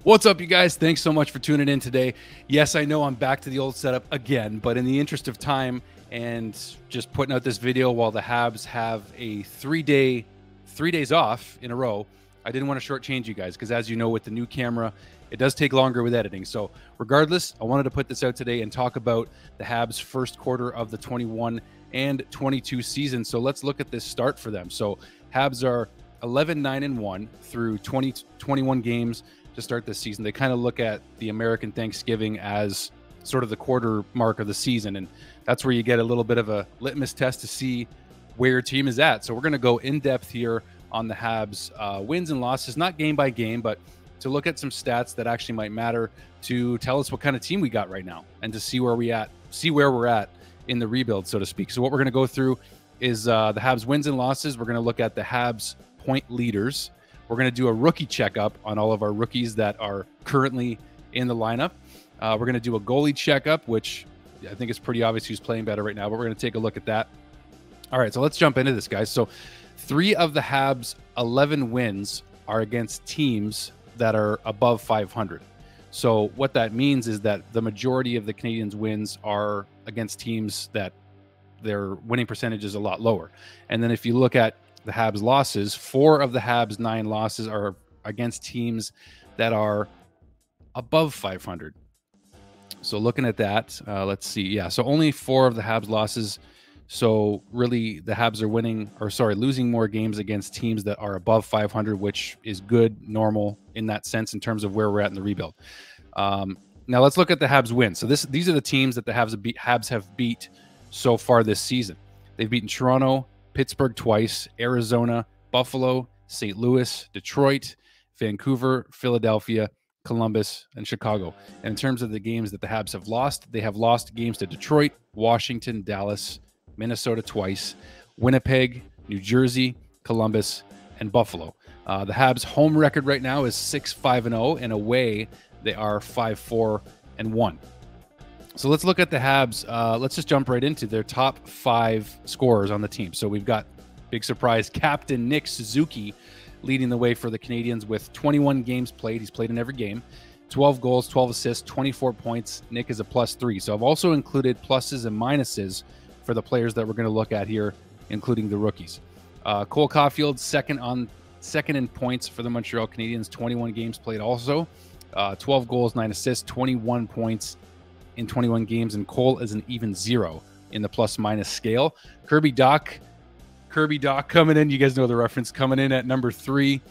What's up, you guys? Thanks so much for tuning in today. Yes, I know I'm back to the old setup again, but in the interest of time and just putting out this video while the Habs have a 3 days off in a row, I didn't want to shortchange you guys because, as you know, with the new camera, it does take longer with editing. So regardless, I wanted to put this out today and talk about the Habs' first quarter of the 21 and 22 season. So let's look at this start for them. So Habs are 11-9-1 through 21 games to start this season. They kind of look at the American Thanksgiving as sort of the quarter mark of the season, and that's where you get a little bit of a litmus test to see where your team is at. So we're going to go in depth here on the Habs wins and losses, not game by game, but to look at some stats that actually might matter to tell us what kind of team we got right now and to see where we're at in the rebuild, so to speak. So what we're going to go through is the Habs wins and losses. We're going to look at the Habs point leaders. We're going to do a rookie checkup on all of our rookies that are currently in the lineup. We're going to do a goalie checkup, which I think is pretty obvious who's playing better right now, but we're going to take a look at that. All right, so let's jump into this, guys. So 3 of the Habs' 11 wins are against teams that are above 500. So what that means is that the majority of the Canadiens' wins are against teams that their winning percentage is a lot lower. And then if you look at the Habs losses, 4 of the Habs' 9 losses are against teams that are above 500. So looking at that, let's see. Yeah, so only 4 of the Habs losses. So really the Habs are losing more games against teams that are above 500, which is good, normal in that sense in terms of where we're at in the rebuild. Now let's look at the Habs wins. So these are the teams that the Habs have beat so far this season. They've beaten Toronto, Pittsburgh twice, Arizona, Buffalo, St. Louis, Detroit, Vancouver, Philadelphia, Columbus, and Chicago. And in terms of the games that the Habs have lost, they have lost games to Detroit, Washington, Dallas, Minnesota twice, Winnipeg, New Jersey, Columbus, and Buffalo. The Habs' home record right now is 6-5-0, and away they are 5-4-1. So let's look at the Habs. Let's just jump right into their top 5 scorers on the team. So we've got, big surprise, Captain Nick Suzuki leading the way for the Canadiens with 21 games played. He's played in every game. 12 goals, 12 assists, 24 points. Nick is a +3. So I've also included pluses and minuses for the players that we're going to look at here, including the rookies. Cole Caulfield, second in points for the Montreal Canadiens, 21 games played also. 12 goals, 9 assists, 21 points in 21 games, and Cole is an even 0 in the plus-minus scale. Kirby Dach coming in. You guys know the reference. Coming in at number 3,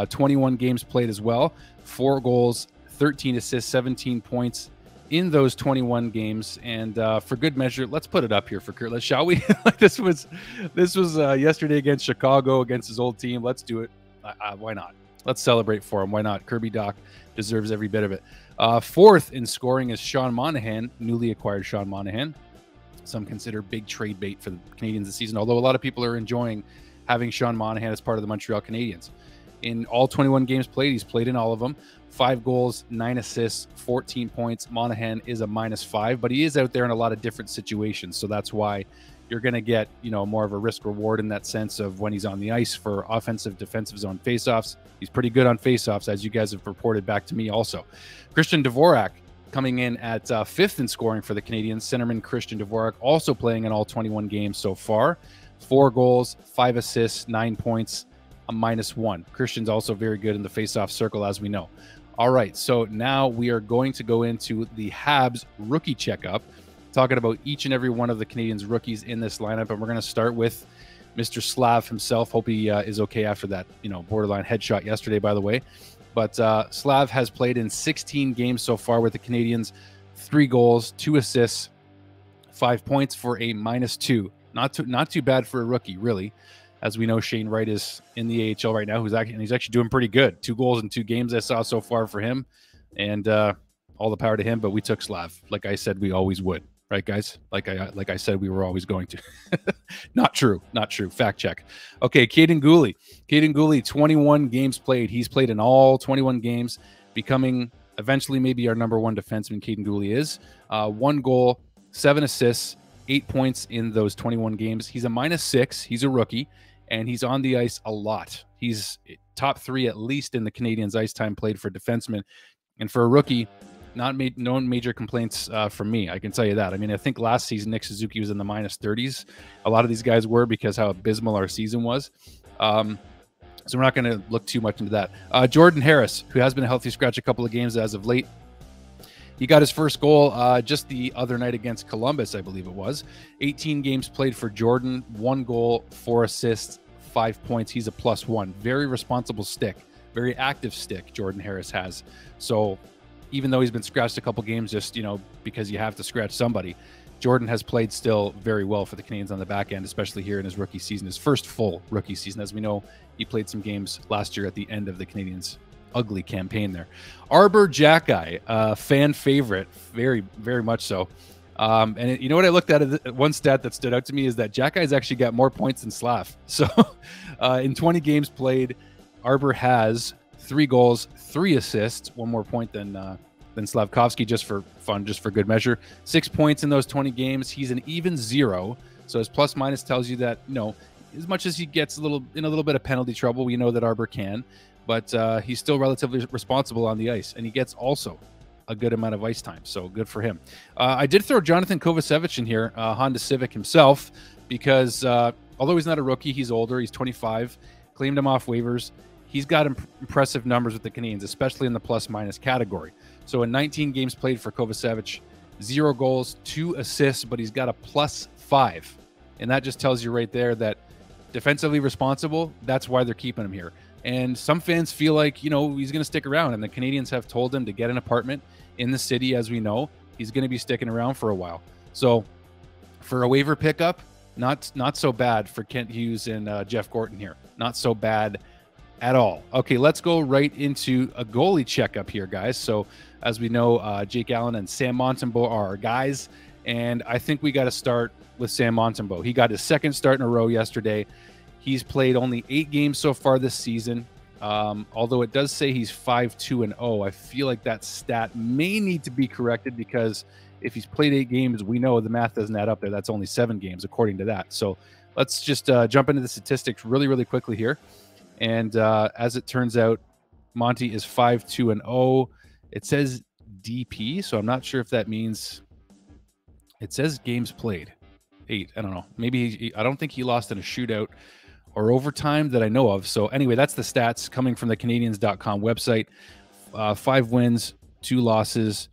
21 games played as well. 4 goals, 13 assists, 17 points in those 21 games. And for good measure, let's put it up here for Kurt. Shall we? This was yesterday against Chicago, against his old team. Let's do it. Why not? Let's celebrate for him. Why not? Kirby Dach deserves every bit of it. 4th in scoring is Sean Monahan, newly acquired Sean Monahan. Some consider big trade bait for the Canadiens this season, although a lot of people are enjoying having Sean Monahan as part of the Montreal Canadiens. In all 21 games played, he's played in all of them. 5 goals, 9 assists, 14 points. Monahan is a -5, but he is out there in a lot of different situations, so that's why you're going to get, more of a risk reward in that sense of when he's on the ice for offensive, defensive zone faceoffs. He's pretty good on faceoffs, as you guys have reported back to me also. Christian Dvorak coming in at 5th in scoring for the Canadiens. Centerman Christian Dvorak also playing in all 21 games so far. 4 goals, 5 assists, 9 points, a -1. Christian's also very good in the faceoff circle, as we know. All right, so now we are going to go into the Habs rookie checkup, talking about each and every one of the Canadiens rookies in this lineup, and we're going to start with Mr. Slav himself. Hope he is okay after that, borderline headshot yesterday, by the way. But Slav has played in 16 games so far with the Canadiens, 3 goals, 2 assists, 5 points for a -2. Not too bad for a rookie, really. As we know, Shane Wright is in the AHL right now, he's actually doing pretty good. 2 goals in 2 games I saw so far for him, and all the power to him. But we took Slav, like I said we always would. Right, guys? Like I said, we were always going to. Not true. Fact check. Okay, Caden Gooley, 21 games played. He's played in all 21 games, becoming eventually maybe our number 1 defenseman. Caden Gooley is 1 goal, 7 assists, 8 points in those 21 games. He's a -6. He's a rookie, and he's on the ice a lot. He's top 3 at least in the Canadiens' ice time played for defensemen. And for a rookie, no major complaints from me. I can tell you that. I mean, I think last season Nick Suzuki was in the -30s. A lot of these guys were because how abysmal our season was. So we're not going to look too much into that. Jordan Harris, who has been a healthy scratch a couple of games as of late. He got his first goal just the other night against Columbus, I believe it was. 18 games played for Jordan, 1 goal, 4 assists, 5 points. He's a +1. Very responsible stick, very active stick Jordan Harris has. So even though he's been scratched a couple games, just, because you have to scratch somebody, Jordan has played still very well for the Canadiens on the back end, especially here in his rookie season, his first full rookie season. As we know, he played some games last year at the end of the Canadiens' ugly campaign there. Arber Xhekaj, fan favorite, very, very much so. And you know what I looked at? One stat that stood out to me is that Xhekaj's actually got more points than Slav. So in 20 games played, Arber has 3 goals, 3 assists, 1 more point than Slafkovsky, just for fun, just for good measure. 6 points in those 20 games. He's an even 0. So his plus minus tells you that, as much as he gets in a little bit of penalty trouble, we know that Arber can, but he's still relatively responsible on the ice, and he gets also a good amount of ice time. So good for him. I did throw Jonathan Kovacevic in here, Honda Civic himself, because although he's not a rookie, he's older. He's 25. Claimed him off waivers. He's got impressive numbers with the Canadiens, especially in the plus-minus category. So in 19 games played for Kovacevic, 0 goals, 2 assists, but he's got a +5. And that just tells you right there that defensively responsible, that's why they're keeping him here. And some fans feel like, he's going to stick around. And the Canadiens have told him to get an apartment in the city, as we know. He's going to be sticking around for a while. So for a waiver pickup, not so bad for Kent Hughes and Jeff Gorton here. Not so bad at all. Okay, let's go right into a goalie checkup here, guys. So as we know, Jake Allen and Sam Montembeault are our guys, and I think we got to start with Sam Montembeault. He got his 2nd start in a row yesterday. He's played only 8 games so far this season, although it does say he's 5-2-0. I feel like that stat may need to be corrected, because if he's played 8 games, we know the math doesn't add up there. That's only 7 games according to that. So let's just jump into the statistics really, really quickly here. And as it turns out, Monty is 5-2-0. It says DP, so I'm not sure if that means it says games played 8. I don't know. Maybe I don't think he lost in a shootout or overtime that I know of. So anyway, that's the stats coming from the Canadiens.com website. 5 wins, 2 losses.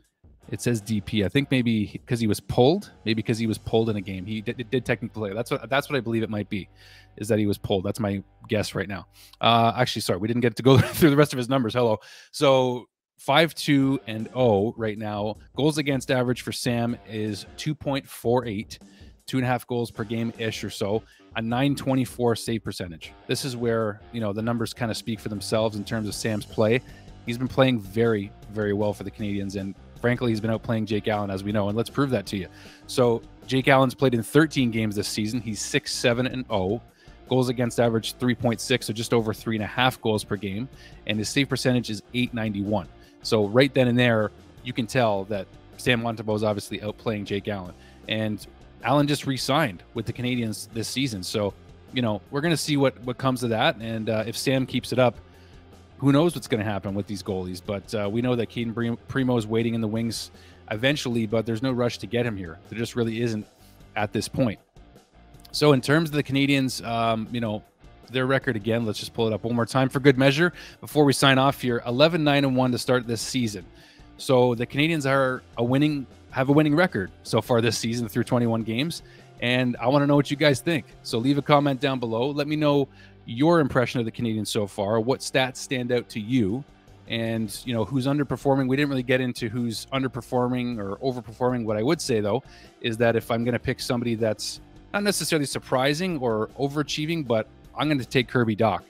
It says DP. I think maybe because he was pulled. Maybe because he was pulled in a game. He did technically play. That's what I believe it might be, is that he was pulled. That's my guess right now. Actually, sorry, we didn't get to go through the rest of his numbers. Hello. So 5-2-0 right now. Goals against average for Sam is 2.48, 2.5 goals per game-ish or so. A .924 save percentage. This is where, the numbers kind of speak for themselves in terms of Sam's play. He's been playing very, very well for the Canadiens, and frankly, he's been outplaying Jake Allen, as we know, and let's prove that to you. So Jake Allen's played in 13 games this season. He's 6-7-0. Goals against average 3.6, so just over 3.5 goals per game, and his save percentage is .891. So right then and there, you can tell that Sam Montembeault is obviously outplaying Jake Allen. And Allen just re-signed with the Canadiens this season. So, we're going to see what comes of that. And if Sam keeps it up, who knows what's going to happen with these goalies. But we know that Caden Primo is waiting in the wings eventually, but there's no rush to get him here. There just really isn't at this point. So in terms of the Canadiens, their record again, let's just pull it up one more time for good measure before we sign off here. 11-9-1 to start this season. So the Canadiens have a winning record so far this season through 21 games. And I want to know what you guys think. So leave a comment down below. Let me know your impression of the Canadiens so far. What stats stand out to you? And, who's underperforming. We didn't really get into who's underperforming or overperforming. What I would say, though, is that if I'm going to pick somebody that's not necessarily surprising or overachieving, but I'm going to take Kirby Dach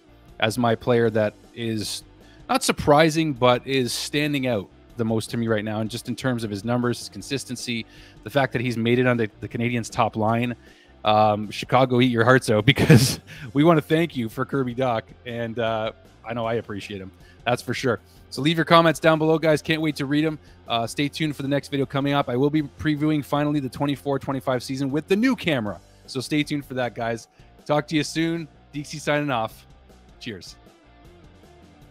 as my player that is not surprising, but is standing out the most to me right now. And just in terms of his numbers, his consistency, the fact that he's made it on the Canadiens' top line. Chicago, eat your hearts out, because we want to thank you for Kirby Dach. And I know I appreciate him. That's for sure. So leave your comments down below, guys. Can't wait to read them. Stay tuned for the next video coming up. I will be previewing finally the 24-25 season with the new camera. So stay tuned for that, guys. Talk to you soon. Dixie signing off. Cheers.